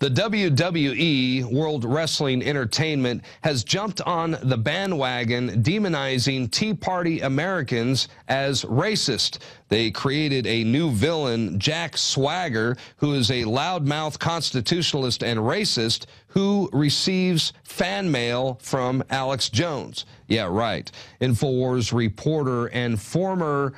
The WWE, World Wrestling Entertainment, has jumped on the bandwagon demonizing Tea Party Americans as racist. They created a new villain, Jack Swagger, who is a loudmouth constitutionalist and racist who receives fan mail from Alex Jones. Yeah, right. Infowars reporter and former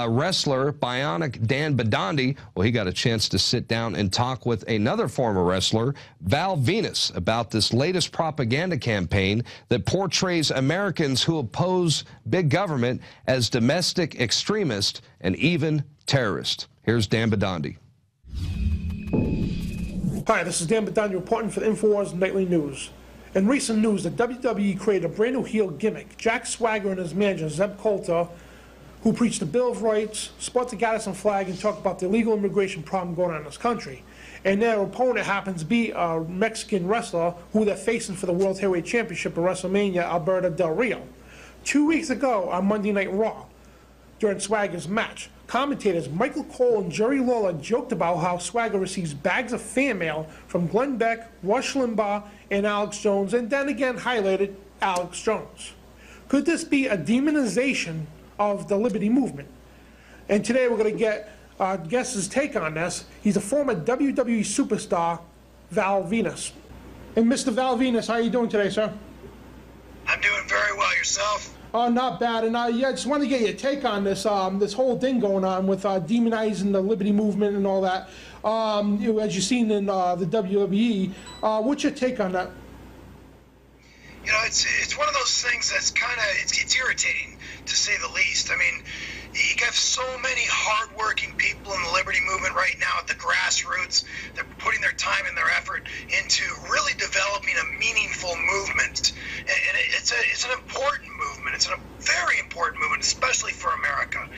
wrestler, Bionic Dan Bidondi, well, he got a chance to sit down and talk with another former wrestler, Venis, about this latest propaganda campaign that portrays Americans who oppose big government as domestic extremists and even terrorists. Here's Dan Bidondi. Hi, this is Dan Bidondi reporting for the Infowars Nightly News. In recent news, the WWE created a brand new heel gimmick. Jack Swagger and his manager, Zeb Coulter, who preached the Bill of Rights, spot the Gadsden flag, and talked about the illegal immigration problem going on in this country. And their opponent happens to be a Mexican wrestler who they're facing for the World Heavyweight Championship at WrestleMania, Alberto Del Rio. 2 weeks ago on Monday Night Raw, during Swagger's match, commentators Michael Cole and Jerry Lawler joked about how Swagger receives bags of fan mail from Glenn Beck, Rush Limbaugh, and Alex Jones, and then again highlighted Alex Jones. Could this be a demonization of the Liberty Movement? And today we're going to get our guest's take on this. He's a former WWE superstar, Val Venis. And Mr. Val Venis, how are you doing today, sir? I'm doing very well. Yourself? Oh, not bad. And yeah, I just wanted to get your take on this this whole thing going on with demonizing the Liberty Movement and all that. As you've seen in the WWE, what's your take on that? You know, it's one of those things that's kind of it's irritating, to say the least. I mean, you have so many hardworking people in the Liberty Movement right now at the grassroots. They're putting their time and their effort into really developing a meaningful movement, and it's an important movement. It's a very important movement, especially for America.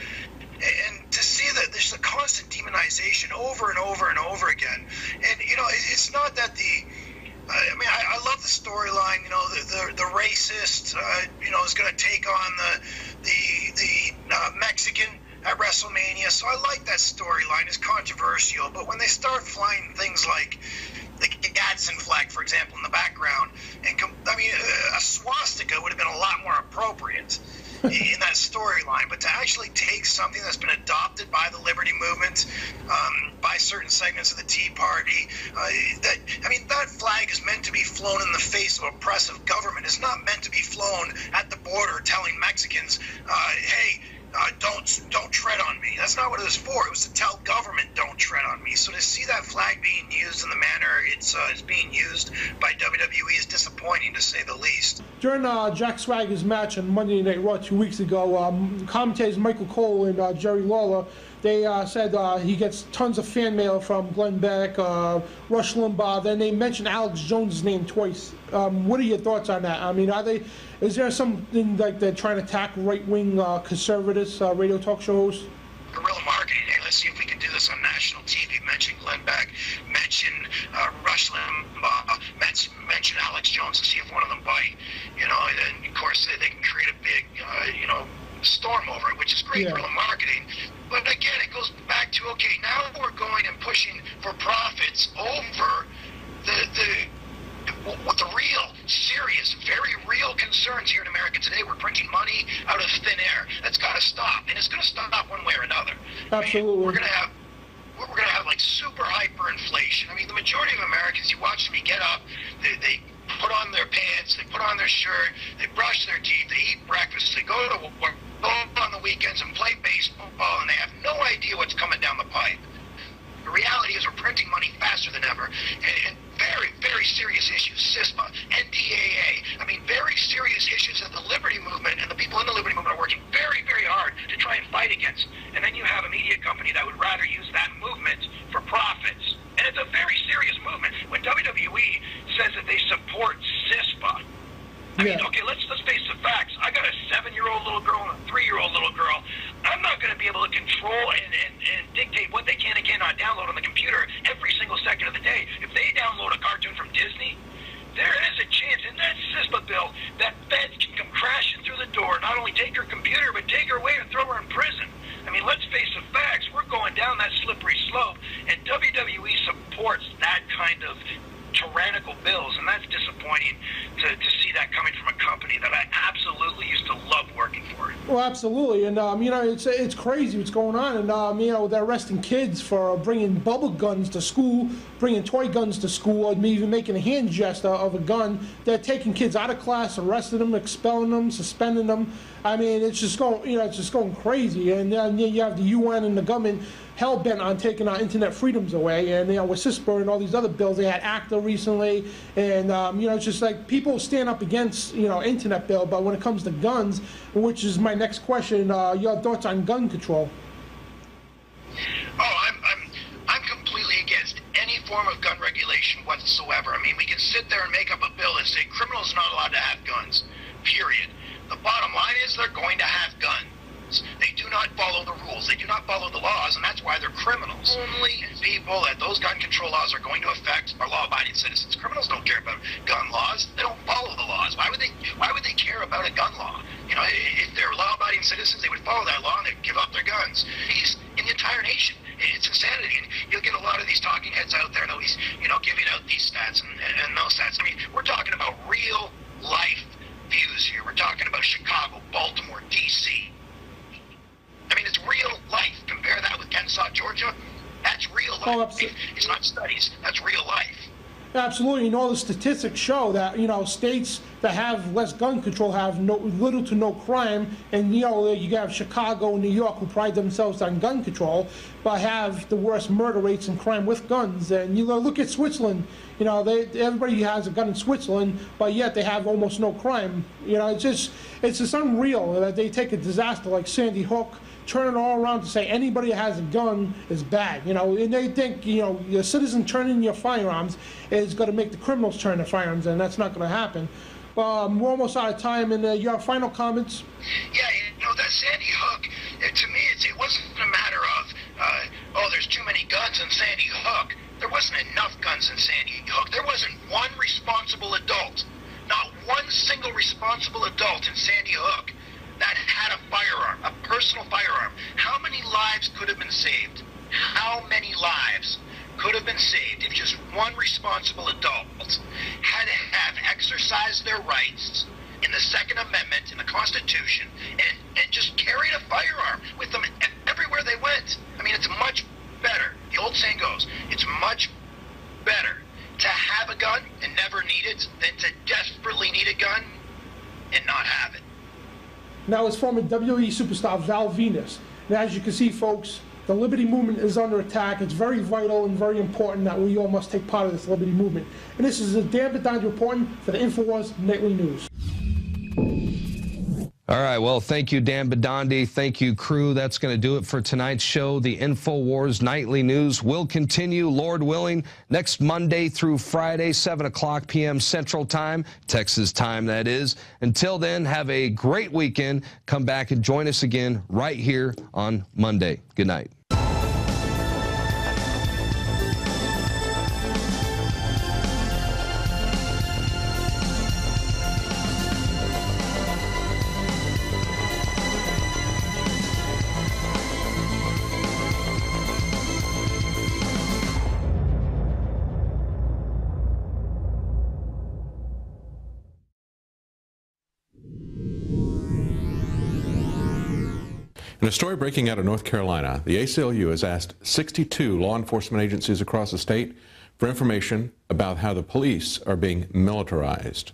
And to see that there's a constant demonization over and over and over again, and you know, it's not that I mean, I love the storyline. You know, the racist, you know, is going to take on the Mexican at WrestleMania. So I like that storyline. It's controversial, but when they start flying things like the Gadsden flag, for example, in the background, and I mean, a swastika would have been a lot more appropriate in that storyline, but to actually take something that's been adopted by the Liberty Movement, by certain segments of the Tea Party, that flag is meant to be flown in the face of oppressive government. It's not meant to be flown at the border telling Mexicans, hey, don't tread on me. That's not what it was for. It was to tell government, don't tread on me. So to see that flag being used in the manner it's being used by WWE is disappointing, to say the least. During Jack Swagger's match on Monday Night Raw 2 weeks ago, commentators Michael Cole and Jerry Lawler, they said he gets tons of fan mail from Glenn Beck, Rush Limbaugh. Then they mentioned Alex Jones' name twice. What are your thoughts on that? I mean, is there something like they're trying to attack right-wing conservatives, radio talk show hosts? Guerrilla marketing. Hey, let's see if we can do this on national TV. Mention Glenn Beck, mention Rush Limbaugh, mention Alex Jones, and see if one of them bite. You know, and of course they can create a big, storm over it, which is great guerrilla marketing. But again, it goes back to, okay, now we're going and pushing for profits over what the real, serious, very real concerns here in America today. We're printing money out of thin air. That's got to stop, and it's going to stop one way or another. Absolutely. I mean, we're going to have like super hyperinflation. I mean, the majority of Americans, you watch them get up, they put on their pants, they put on their shirt, they brush their teeth, they eat breakfast, they go to work, go on the weekends and play baseball, and they have no idea what's coming down the pipe. The reality is we're printing money faster than ever, and very, very serious issues, CISPA, NDAA, I mean, very serious issues that the Liberty Movement and the people in the Liberty Movement are working very, very hard to try and fight against. And then you have a media company that would rather use that movement for profits. And it's a very serious movement. When WWE says that they support CISPA, I mean, okay, let's face the facts. I got a 7-year-old little girl and a 3-year-old little girl. I'm not going to be able to control and dictate what they can and cannot download on the computer every single second of the day. If they download a cartoon from Disney, there is a chance in that CISPA bill that feds can come crashing through the door, not only take her computer, but take her away and throw her in prison. I mean, let's face the facts. We're going down that slippery slope, and WWE supports that kind of tyrannical bills, and that's disappointing to see that coming from a company that I absolutely used to love working for. Well, absolutely, and you know, it's crazy what's going on, and you know, they're arresting kids for bringing bubble guns to school, bringing toy guns to school, or even making a hand gesture of a gun. They're taking kids out of class, arresting them, expelling them, suspending them. I mean, it's just going, you know, it's just going crazy, and then you have the UN and the government hell-bent on taking our internet freedoms away, and you know, with CISPR and all these other bills, they had ACTA recently, and you know, it's just like people stand up against, you know, internet bill, but when it comes to guns, which is my next question, your thoughts on gun control? Oh, I'm completely against any form of gun regulation whatsoever. I mean, we can sit there and make up a bill and say criminals are not allowed to have guns, period. The bottom line is they're going to have guns. They do not follow the rules. They do not follow the laws, and that's why they're criminals. Only people that those gun control laws are going to affect are law-abiding citizens. Criminals don't care about gun laws. They don't follow the laws. Why would they care about a gun law? You know, if they're law-abiding citizens, they would follow that law and they'd give up their guns. He's in the entire nation. It's insanity, and you'll get a lot of these talking heads out there, always, you know, giving out these stats and those stats. I mean, we're talking about real life views here. We're talking about Chicago, Baltimore, D.C. I mean, it's real life. Compare that with Kennesaw, Georgia. That's real life. Oh, it's not studies. That's real life. Absolutely. You know, the statistics show that, you know, states that have less gun control have little to no crime, and you know, you have Chicago and New York, who pride themselves on gun control, but have the worst murder rates and crime with guns. And you look at Switzerland. You know, everybody has a gun in Switzerland, but yet they have almost no crime. You know, it's just unreal that they take a disaster like Sandy Hook, turn it all around to say anybody that has a gun is bad. You know, and they think, you know, your citizen turning your firearms is going to make the criminals turn their firearms, and that's not going to happen. We're almost out of time, and your final comments? Yeah, you know, that Sandy Hook, to me, it wasn't a matter of, oh, there's too many guns in Sandy Hook. There wasn't enough guns in Sandy Hook. There wasn't one responsible adult, not one single responsible adult in Sandy Hook that had a firearm, a personal firearm. How many lives could have been saved? How many lives could have been saved if just one responsible adult had to have exercised their rights in the Second Amendment in the Constitution and just carried a firearm with them everywhere they went? I mean, it's much better. The old saying goes, it's much better to have a gun and never need it than to desperately need a gun and not have it. Now, it's former WWE superstar Val Venis. And as you can see, folks, the Liberty Movement is under attack. It's very vital and very important that we all must take part of this Liberty Movement. And this is Dan Bidondi reporting for the Infowars Nightly News. All right, well, thank you, Dan Bidondi. Thank you, crew. That's going to do it for tonight's show. The Infowars Nightly News will continue, Lord willing, next Monday through Friday, 7 o'clock p.m. Central Time, Texas time, that is. Until then, have a great weekend. Come back and join us again right here on Monday. Good night. In a story breaking out of North Carolina, the ACLU has asked 62 law enforcement agencies across the state for information about how the police are being militarized.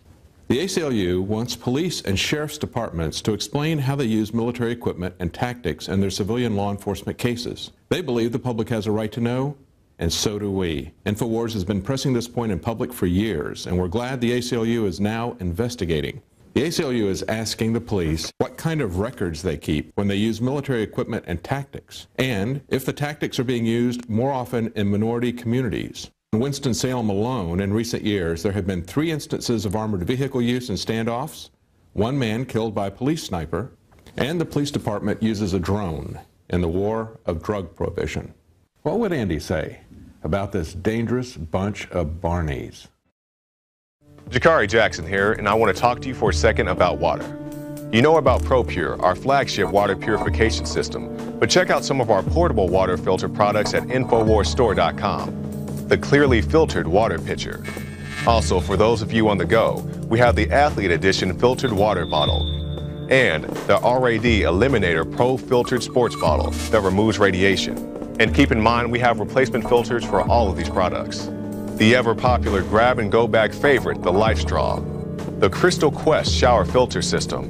The ACLU wants police and sheriff's departments to explain how they use military equipment and tactics in their civilian law enforcement cases. They believe the public has a right to know, and so do we. Infowars has been pressing this point in public for years, and we're glad the ACLU is now investigating. The ACLU is asking the police what kind of records they keep when they use military equipment and tactics, and if the tactics are being used more often in minority communities. In Winston-Salem alone, in recent years, there have been 3 instances of armored vehicle use in standoffs, 1 man killed by a police sniper, and the police department uses a drone in the war of drug prohibition. What would Andy say about this dangerous bunch of Barneys? Jakari Jackson here, and I want to talk to you for a second about water. You know about ProPure, our flagship water purification system, but check out some of our portable water filter products at InfoWarsStore.com. The clearly filtered water pitcher, Also, for those of you on the go, we have the Athlete Edition filtered water bottle and the RAD Eliminator Pro filtered sports bottle that removes radiation. And keep in mind, we have replacement filters for all of these products. The ever-popular grab-and-go bag favorite, the Life Straw, the Crystal Quest shower filter system,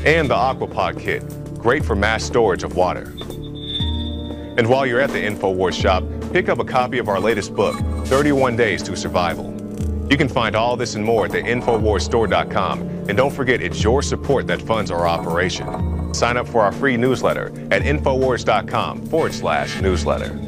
and the Aquapod kit, great for mass storage of water. And while you're at the Infowars shop, pick up a copy of our latest book, 31 Days to Survival. You can find all this and more at the InfoWarsStore.com. And don't forget, it's your support that funds our operation. Sign up for our free newsletter at Infowars.com/newsletter.